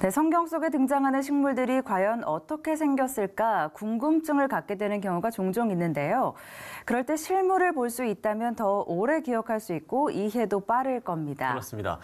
네, 성경 속에 등장하는 식물들이 과연 어떻게 생겼을까 궁금증을 갖게 되는 경우가 종종 있는데요. 그럴 때 실물을 볼 수 있다면 더 오래 기억할 수 있고 이해도 빠를 겁니다. 그렇습니다.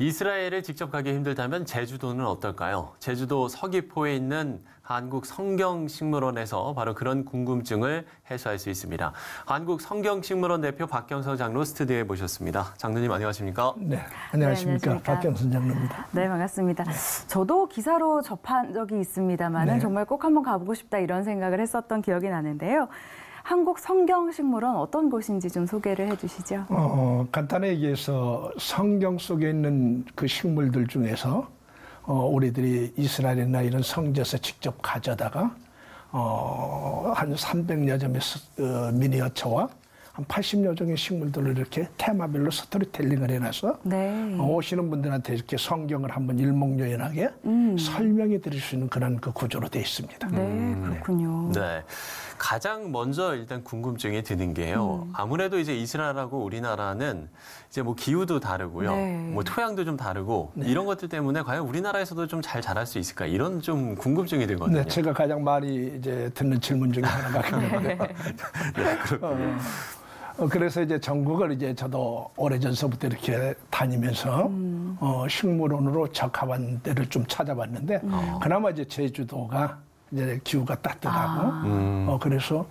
이스라엘을 직접 가기 힘들다면 제주도는 어떨까요? 제주도 서귀포에 있는 한국성경식물원에서 바로 그런 궁금증을 해소할 수 있습니다. 한국성경식물원 대표 박경서 장로 스튜디오에 모셨습니다. 장로님 안녕하십니까? 네, 안녕하십니까. 네, 안녕하십니까. 박경선 장로입니다. 네, 반갑습니다. 저도 기사로 접한 적이 있습니다만은 네. 정말 꼭 한번 가보고 싶다 이런 생각을 했었던 기억이 나는데요. 한국성경식물원 어떤 곳인지 좀 소개를 해주시죠. 간단히 얘기해서 성경 속에 있는 그 식물들 중에서 우리들이 이스라엘이나 이런 성지에서 직접 가져다가 한 300여 점의 미니어처와 한 80여 종의 식물들을 이렇게 테마별로 스토리텔링을 해놔서 네. 오시는 분들한테 이렇게 성경을 한번 일목요연하게 설명해 드릴 수 있는 그런 그 구조로 되어 있습니다. 네, 그렇군요. 네. 가장 먼저 일단 궁금증이 드는 게요. 아무래도 이제 이스라엘하고 우리나라는 이제 뭐 기후도 다르고요. 네. 뭐 토양도 좀 다르고 이런 것들 때문에 과연 우리나라에서도 좀 잘 자랄 수 있을까? 이런 좀 궁금증이 들거든요. 네, 제가 가장 많이 이제 듣는 질문 중에 하나가 그런데요. 네, 그렇군요. 그래서 이제 전국을 이제 저도 오래전서부터 이렇게 다니면서 식물원으로 적합한 데를 좀 찾아봤는데 그나마 이제 제주도가 이제 기후가 따뜻하고 그래서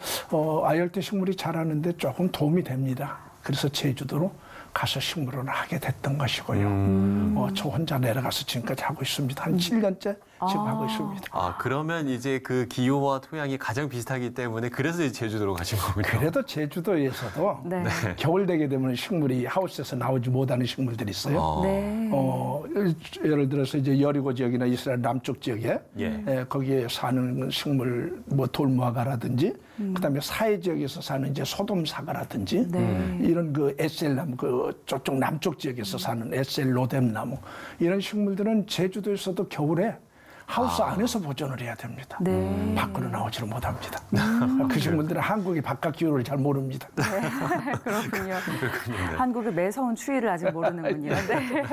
아열대 식물이 자라는데 조금 도움이 됩니다. 그래서 제주도로 가서 식물원을 하게 됐던 것이고요. 저 혼자 내려가서 지금까지 하고 있습니다. 한 7년째 지금 하고 있습니다. 아, 그러면 이제 그 기후와 토양이 가장 비슷하기 때문에 그래서 이제 제주도로 가신 거군요. 그래도 제주도에서도 네. 겨울 되게 되면 식물이 하우스에서 나오지 못하는 식물들이 있어요. 네. 예를 들어서 이제 여리고 지역이나 이스라엘 남쪽 지역에 거기에 사는 식물 뭐 돌무화과라든지 그다음에 사해 지역에서 사는 이제 소돔사과라든지 이런 그 에셀나무 그 저쪽 남쪽 지역에서 사는 에셀 로뎀나무 이런 식물들은 제주도에서도 겨울에 하우스 안에서 보존을 해야 됩니다. 네. 밖으로 나오지를 못합니다. 그 식물들은 한국의 바깥 기후를 잘 모릅니다. 네. 그렇군요. 한국의 매서운 추위를 아직 모르는군요. 네.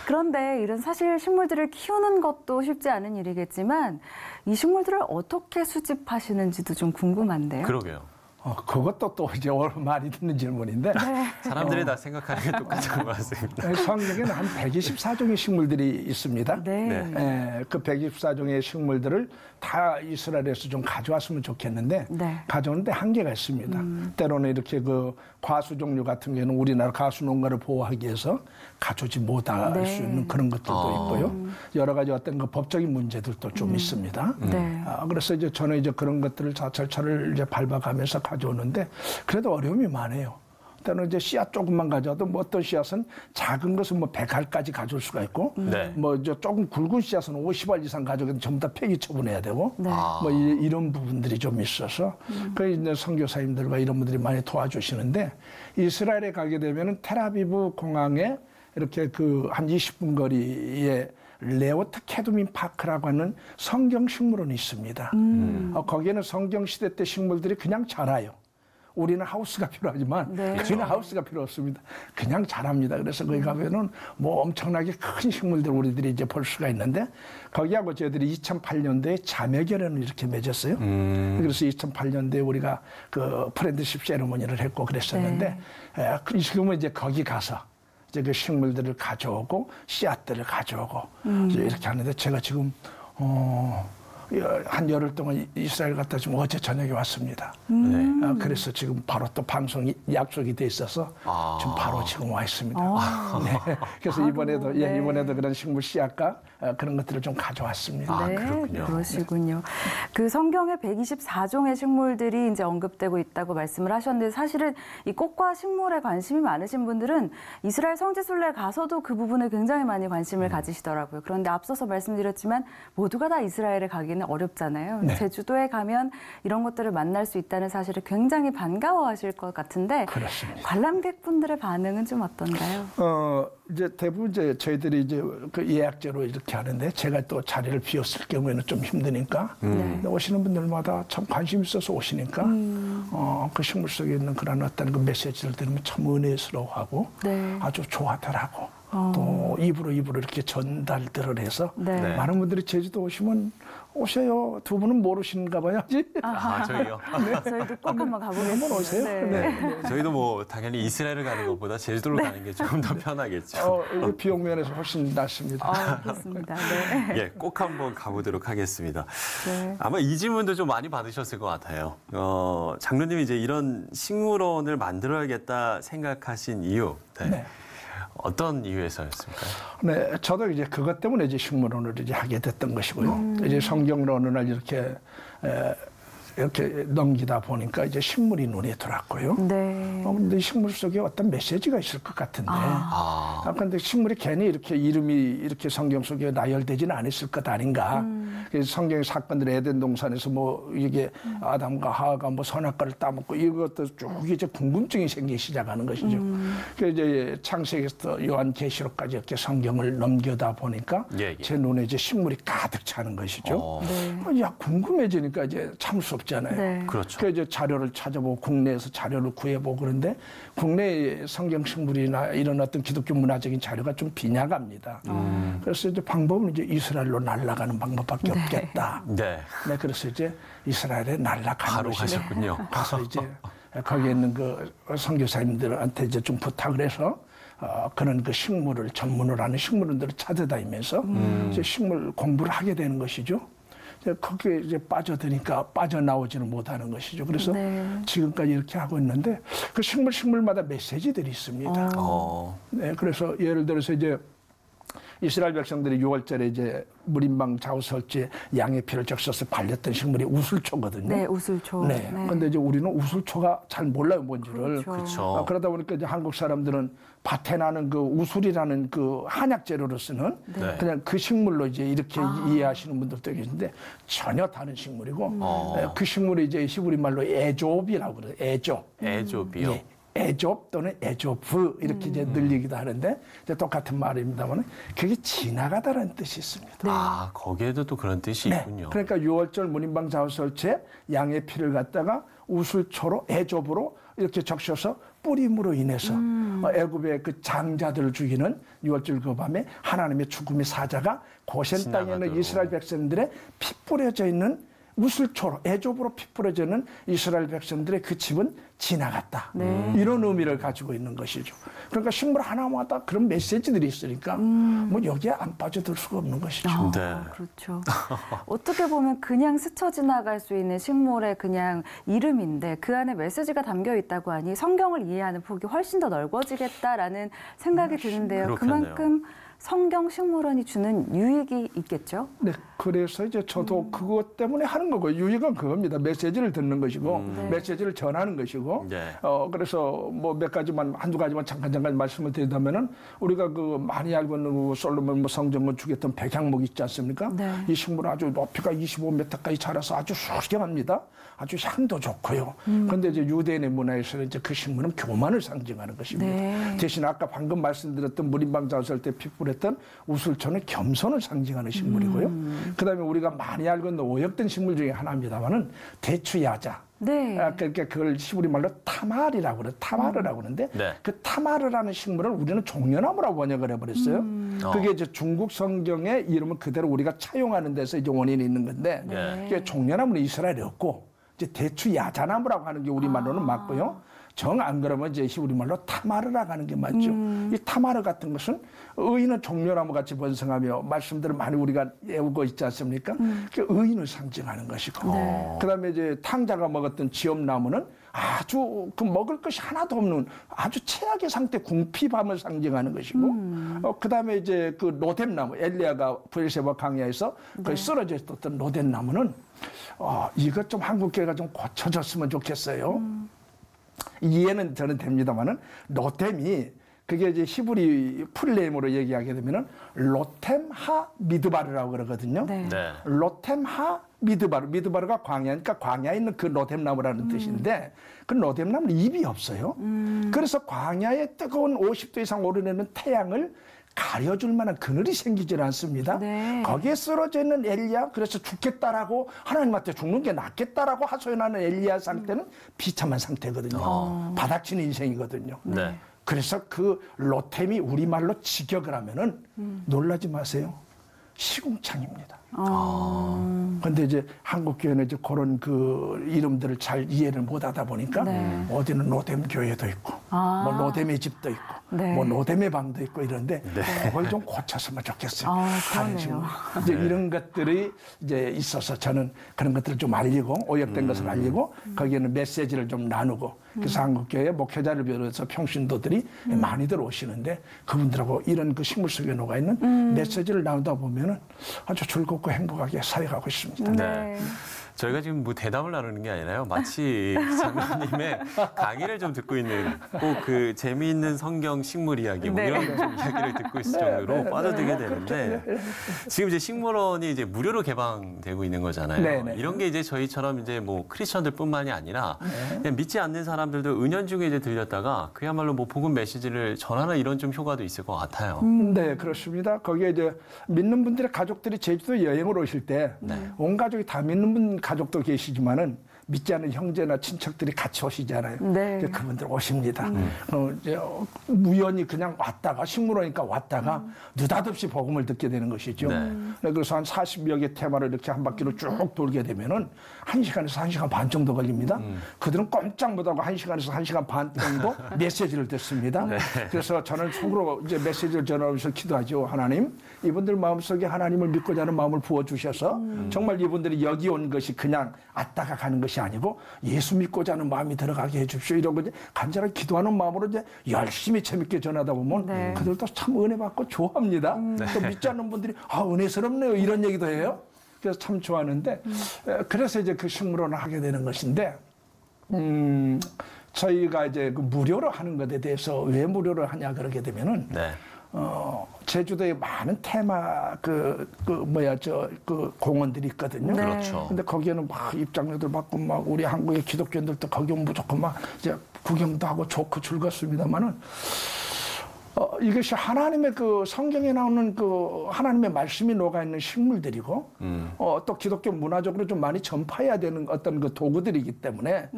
그런데 이런 사실 식물들을 키우는 것도 쉽지 않은 일이겠지만 이 식물들을 어떻게 수집하시는지도 좀 궁금한데요. 그러게요. 그것도 또 이제 많이 듣는 질문인데 사람들이 다 생각하는 게 똑같은 것 같습니다. 성경에는 한 124종의 식물들이 있습니다. 네. 그 124종의 식물들을 다 이스라엘에서 좀 가져왔으면 좋겠는데 가져오는데 한계가 있습니다. 때로는 이렇게 그 과수 종류 같은 경우는 우리나라 과수 농가를 보호하기 위해서 가져오지 못할 수 있는 그런 것들도 있고요. 여러 가지 어떤 그 법적인 문제들도 좀 있습니다. 그래서 이제 저는 이제 그런 것들을 절차를 이제 밟아가면서 가져오는데 그래도 어려움이 많아요. 때는 이제 씨앗 조금만 가져와도 뭐 어떤 씨앗은 작은 것은 뭐 100알까지 가져올 수가 있고 뭐 이제 조금 굵은 씨앗은 50알 이상 가져오면 전부 다 폐기 처분해야 되고 뭐 이런 부분들이 좀 있어서 그 이제 선교사님들과 이런 분들이 많이 도와주시는데 이스라엘에 가게 되면은 텔아비브 공항에 이렇게 그 한 20분 거리에 레오트 캐두민 파크라고 하는 성경식물원이 있습니다. 거기에는 성경시대 때 식물들이 그냥 자라요. 우리는 하우스가 필요하지만 그냥 하우스가 필요 없습니다. 그냥 자랍니다. 그래서 거기 가면은 뭐 엄청나게 큰 식물들 우리들이 이제 볼 수가 있는데 거기하고 저희들이 2008년도에 자매결연을 이렇게 맺었어요. 그래서 2008년도에 우리가 그 프렌드십 세레모니를 했고 그랬었는데 지금은 이제 거기 가서 이제 그 식물들을 가져오고 씨앗들을 가져오고 이렇게 하는데 제가 지금 한 열흘 동안 이스라엘 갔다 지금 어제 저녁에 왔습니다. 그래서 지금 바로 또 방송이 약속이 돼 있어서 지금 바로 지금 와 있습니다. 그래서 이번에도 이번에도 그런 식물 씨앗과 그런 것들을 좀 가져왔습니다. 그렇군요. 그러시군요. 그 성경에 124종의 식물들이 이제 언급되고 있다고 말씀을 하셨는데 사실은 이 꽃과 식물에 관심이 많으신 분들은 이스라엘 성지순례에 가서도 그 부분에 굉장히 많이 관심을 가지시더라고요. 그런데 앞서서 말씀드렸지만 모두가 다 이스라엘에 가기는 어렵잖아요. 제주도에 가면 이런 것들을 만날 수 있다는 사실을 굉장히 반가워하실 것 같은데 관람객분들의 반응은 좀 어떤가요? 이제 대부분 이제 저희들이 이제 그 예약제로 이렇게 하는데 제가 또 자리를 비웠을 경우에는 좀 힘드니까 오시는 분들마다 참 관심 있어서 오시니까 그 식물 속에 있는 그런 어떤 그 메시지를 들으면 참 은혜스러워하고 아주 좋아하더라고. 또 입으로 이렇게 전달들을 해서 네. 많은 분들이 제주도 오시면 오셔요. 두 분은 모르시는가 봐요. 저희요. 저희도 꼭 한번 가보겠습니다. 한번 오세요. 네. 저희도 뭐 당연히 이스라엘을 가는 것보다 제주도를 가는 게 조금 더 편하겠죠. 비용 면에서 훨씬 낫습니다. 그렇습니다. 네. 예, 꼭 한번 가보도록 하겠습니다. 네. 아마 이 질문도 좀 많이 받으셨을 것 같아요. 장로님이 이제 이런 식물원을 만들어야겠다 생각하신 이유, 네. 어떤 이유에서였습니까? 네, 저도 이제 그것 때문에 이제 식물원을 이제 하게 됐던 것이고요. 이제 성경론을 이렇게 넘기다 보니까 이제 식물이 눈에 들어왔고요. 네. 근데 식물 속에 어떤 메시지가 있을 것 같은데. 그런데 식물이 괜히 이렇게 이름이 이렇게 성경 속에 나열되지는 않았을 것 아닌가. 그래서 성경의 사건들 에덴 동산에서 뭐 이게 아담과 하와가 뭐 선악과를 따먹고 이것도 쭉 이제 궁금증이 생기기 시작하는 것이죠. 그래서 이제 창세기부터 요한계시록까지 이렇게 성경을 넘겨다 보니까 제 눈에 이제 식물이 가득 차는 것이죠. 야, 궁금해지니까 이제 참을 수 없잖아요. 네. 그렇죠. 그래서 이제 자료를 찾아보고 국내에서 자료를 구해보고 그런데 국내 성경 식물이나 이런 어떤 기독교 문화적인 자료가 좀 빈약합니다. 그래서 이제 방법은 이제 이스라엘로 날아가는 방법밖에 없겠다. 네. 그래서 이제 이스라엘에 날아가는 바로 것이죠. 가셨군요. 가서 이제 거기에 있는 그 선교사님들한테 이제 좀 부탁을 해서 그런 그 식물을 전문으로 하는 식물원들을 찾아다니면서 이제 식물 공부를 하게 되는 것이죠. 거기에 이제 빠져드니까 빠져나오지는 못하는 것이죠. 그래서 지금까지 이렇게 하고 있는데 그 식물마다 메시지들이 있습니다. 네, 그래서 예를 들어서 이제 이스라엘 백성들이 6월절에 이제 무림방 좌우설지에 양의 피를 적셔서 발렸던 식물이 우슬초거든요. 네, 우슬초. 네. 근데 이제 우리는 우슬초가 잘 몰라요, 뭔지를. 그렇죠. 그러다 보니까 이제 한국 사람들은 밭에 나는 그 우술이라는 그 한약 재료로 쓰는 그냥 그 식물로 이제 이렇게 이해하시는 분들도 계신데 전혀 다른 식물이고 그 식물이 이제 히브리 말로 에조비라고 그래요. 에조비요. 예. 에조 또는 에조브 이렇게 이제 늘리기도 하는데 이제 똑같은 말입니다만 그게 지나가다라는 뜻이 있습니다. 거기에도 또 그런 뜻이 있군요. 그러니까 6월절 무림방 좌우설치에 양의 피를 갖다가 우슬초로 에조브로 이렇게 적셔서 뿌림으로 인해서 애굽의 그 장자들을 죽이는 6월절 그 밤에 하나님의 죽음의 사자가 고센 땅에 있는 이스라엘 백성들의 피 뿌려져 있는 우슬초로 애좁으로 피 뿌려져 있는 이스라엘 백성들의 그 집은 지나갔다. 이런 의미를 가지고 있는 것이죠. 그러니까 식물 하나마다 그런 메시지들이 있으니까 뭐 여기에 안 빠져들 수가 없는 것이죠. 그렇죠. 어떻게 보면 그냥 스쳐 지나갈 수 있는 식물의 그냥 이름인데 그 안에 메시지가 담겨 있다고 하니 성경을 이해하는 폭이 훨씬 더 넓어지겠다라는 생각이 드는데요. 그만큼 성경 식물원이 주는 유익이 있겠죠? 네, 그래서 이제 저도 그것 때문에 하는 거고 유익은 그겁니다. 메시지를 듣는 것이고 메시지를 전하는 것이고 그래서 뭐 몇 가지만 한두 가지만 잠깐 말씀을 드리자면은 우리가 그 많이 알고 있는 그 솔로몬 뭐 성전 건축했던 백향목 있지 않습니까? 이 식물은 아주 높이가 25m까지 자라서 아주 수려합니다. 아주 향도 좋고요. 그런데 이제 유대인의 문화에서는 이제 그 식물은 교만을 상징하는 것입니다. 대신 아까 방금 말씀드렸던 무림방 좌우설 때 핏불했던 우슬초는 겸손을 상징하는 식물이고요. 그다음에 우리가 많이 알고 있는 오역된 식물 중에 하나입니다만은 대추야자. 그러니까 그걸 히브리 말로 타마리라고 그래요. 타마르라고 그러는데 그 타마르라는 식물을 우리는 종려나무라고 번역을 해버렸어요. 그게 이제 중국 성경의 이름을 그대로 우리가 차용하는 데서 이제 원인이 있는 건데 그게 종려나무는 이스라엘이 없고 이제 대추 야자나무라고 하는 게 우리말로는 맞고요. 정 안 그러면 이제 히브리 말로 타마르라고 하는 게 맞죠. 이 타마르 같은 것은 의인은 종려나무 같이 번성하며 말씀들을 많이 우리가 외우고 있지 않습니까? 그 의인을 상징하는 것이고. 그다음에 이제 탕자가 먹었던 지엄나무는 아주 그 먹을 것이 하나도 없는 아주 최악의 상태 궁핍함을 상징하는 것이고. 그다음에 이제 그 로뎀나무 엘리야가 브엘세바 강야에서 거기 쓰러져 있었던 로뎀나무는 이것 좀 한국계가 좀 고쳐졌으면 좋겠어요. 이해는 저는 됩니다만은 로템이 그게 이제 히브리 풀네임으로 얘기하게 되면은 로템하 미드바르라고 그러거든요. 로템하 미드바르가 광야니까 광야에 있는 그 로뎀나무라는 뜻인데 그 로뎀나무는 잎이 없어요. 그래서 광야에 뜨거운 50도 이상 오르내는 태양을 가려줄 만한 그늘이 생기질 않습니다. 거기에 쓰러져 있는 엘리야, 그래서 죽겠다라고 하나님한테 죽는 게 낫겠다라고 하소연하는 엘리야 상태는 비참한 상태거든요. 바닥치는 인생이거든요. 그래서 그 로템이 우리말로 직역을 하면은 놀라지 마세요. 시궁창입니다. 근데 이제 한국교회는 이제 그런 그 이름들을 잘 이해를 못 하다 보니까 어디는 노뎀 교회도 있고, 뭐 노뎀의 집도 있고, 뭐 노뎀의 방도 있고 이런데 그걸 좀 고쳤으면 좋겠어요. 그러네요. 이제 이런 것들이 이제 있어서 저는 그런 것들을 좀 알리고 오역된 것을 알리고 거기에는 메시지를 좀 나누고 그래서 한국교회 목회자를 비롯해서 평신도들이 많이들 오시는데 그분들하고 이런 그 식물 속에 녹아 있는 메시지를 나누다 보면은 아주 즐겁고 행복하게 살아가고 있습니다. 네. 저희가 지금 뭐 대담을 나누는 게 아니라요. 마치 장로님의 강의를 좀 듣고 있는 꼭 그 재미있는 성경 식물 이야기 뭐 이런 좀 이야기를 듣고 있을 정도로 빠져들게 되는데 지금 이제 식물원이 이제 무료로 개방되고 있는 거잖아요. 이런 게 이제 저희처럼 이제 뭐 크리스천들뿐만이 아니라 그냥 믿지 않는 사람들도 은연중에 이제 들렸다가 그야말로 뭐 복음 메시지를 전하는 이런 좀 효과도 있을 것 같아요. 네, 그렇습니다. 거기에 이제 믿는 분들의 가족들이 제주도 여행을 오실 때 온 가족이 다 믿는 분 가족도 계시지만은 믿지 않는 형제나 친척들이 같이 오시잖아요. 그분들 오십니다. 이제 우연히 그냥 왔다가 식물원이니까 왔다가 느닷없이 복음을 듣게 되는 것이죠. 그래서 한 40여 개 테마를 이렇게 한 바퀴로 쭉 돌게 되면은 1시간에서 1시간 반 정도 걸립니다. 그들은 꼼짝 못하고 1시간에서 1시간 반 정도 메시지를 듣습니다. 그래서 저는 속으로 이제 메시지를 전하면서 기도하죠. 하나님, 이분들 마음속에 하나님을 믿고자 하는 마음을 부어주셔서 정말 이분들이 여기 온 것이 그냥 왔다가 가는 것이 아니고 예수 믿고자 하는 마음이 들어가게 해주십시오. 이러고 이제 간절하게 기도하는 마음으로 이제 열심히 재밌게 전하다 보면 그들도 참 은혜 받고 좋아합니다. 또 믿지 않는 분들이 은혜스럽네요. 이런 얘기도 해요. 그래서 참 좋아하는데 그래서 이제 그 식물원을 하게 되는 것인데 저희가 이제 그 무료로 하는 것에 대해서 왜 무료로 하냐 그러게 되면은 제주도에 많은 테마 그 공원들이 있거든요. 그렇죠. 근데 거기에는 막 입장료들 받고 막 우리 한국의 기독교인들도 거기 오면 무조건 막 이제 구경도 하고 좋고 즐겁습니다만은 이것이 하나님의 그 성경에 나오는 그 하나님의 말씀이 녹아 있는 식물들이고 또 기독교 문화적으로 좀 많이 전파해야 되는 어떤 그 도구들이기 때문에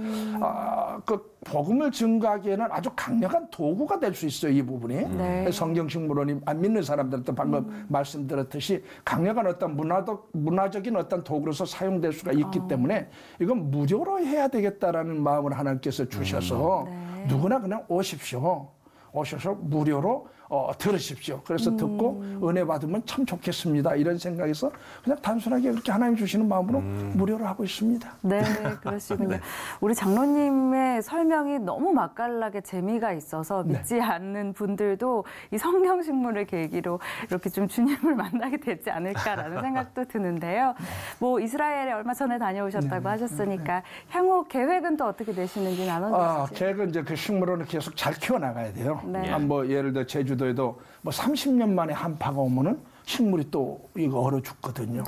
그 복음을 증거하기에는 아주 강력한 도구가 될 수 있어요. 이 부분이 성경 식물원이 안 믿는 사람들한테 방금 말씀드렸듯이 강력한 어떤 문화적인 어떤 도구로서 사용될 수가 있기 때문에 이건 무료로 해야 되겠다라는 마음을 하나님께서 주셔서 누구나 그냥 오셔서 무료로 들으십시오. 그래서 듣고 은혜 받으면 참 좋겠습니다. 이런 생각에서 그냥 단순하게 그렇게 하나님 주시는 마음으로 무료로 하고 있습니다. 네, 그러시군요. 우리 장로님의 설명이 너무 맛깔나게 재미가 있어서 믿지 않는 분들도 이 성경식물을 계기로 이렇게 좀 주님을 만나게 되지 않을까라는 생각도 드는데요. 뭐 이스라엘에 얼마 전에 다녀오셨다고 하셨으니까 향후 계획은 또 어떻게 되시는지 나눠주시죠. 계획은 이제 그 식물원을 계속 잘 키워나가야 돼요. 뭐 예를 들어 제주도에도 뭐 30년 만에 한파가 오면은 식물이 또 이거 얼어 죽거든요.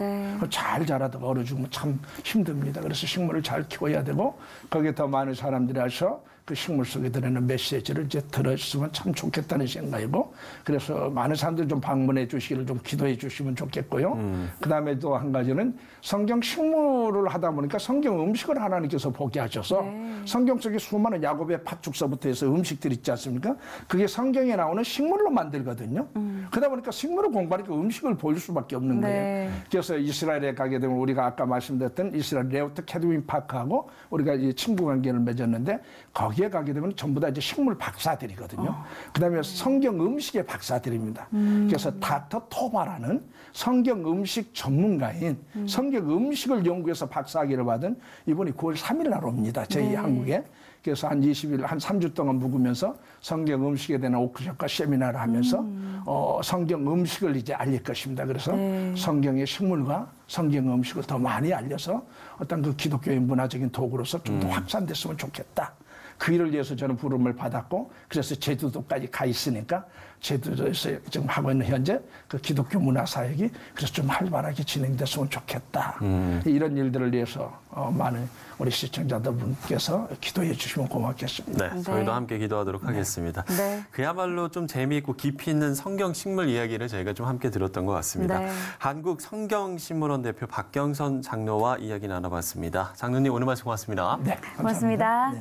잘 자라다가 얼어 죽으면 참 힘듭니다. 그래서 식물을 잘 키워야 되고 거기에 더 많은 사람들이 와서 그 식물 속에 들어있는 메시지를 이제 들었으면 참 좋겠다는 생각이고 그래서 많은 사람들이 좀 방문해 주시기를 좀 기도해 주시면 좋겠고요. 그다음에 또 한 가지는 성경 식물을 하다 보니까 성경 음식을 하나님께서 보게 하셔서 성경 속에 수많은 야곱의 팥죽서부터 해서 음식들이 있지 않습니까? 그게 성경에 나오는 식물로 만들거든요. 그러다 보니까 식물을 공부하니까 음식을 보일 수밖에 없는 거예요. 그래서 이스라엘에 가게 되면 우리가 아까 말씀드렸던 이스라엘 레오트 캐드윈 파크하고 우리가 이 친구 관계를 맺었는데 거기에 가게 되면 전부 다 이제 식물 박사들이거든요. 그다음에 성경 음식의 박사들입니다. 그래서 다터 토마라는 성경 음식 전문가인 성경 음식을 연구해서 박사학위를 받은 이분이 9월 3일 날 옵니다. 저희 한국에. 그래서 한 20일, 한 3주 동안 묵으면서 성경 음식에 대한 워크숍과 세미나를 하면서 성경 음식을 이제 알릴 것입니다. 그래서 성경의 식물과 성경 음식을 더 많이 알려서 어떤 그 기독교의 문화적인 도구로서 좀 더 확산됐으면 좋겠다. 그 일을 위해서 저는 부름을 받았고 그래서 제주도까지 가 있으니까 제주도에서 지금 하고 있는 현재 그 기독교 문화 사역이 그래서 좀 활발하게 진행됐으면 좋겠다. 이런 일들을 위해서 많은 우리 시청자분께서 기도해 주시면 고맙겠습니다. 네, 저희도 함께 기도하도록 하겠습니다. 그야말로 좀 재미있고 깊이 있는 성경 식물 이야기를 저희가 좀 함께 들었던 것 같습니다. 한국 성경식물원 대표 박경선 장로와 이야기 나눠봤습니다. 장로님 오늘 말씀 고맙습니다. 네, 고맙습니다.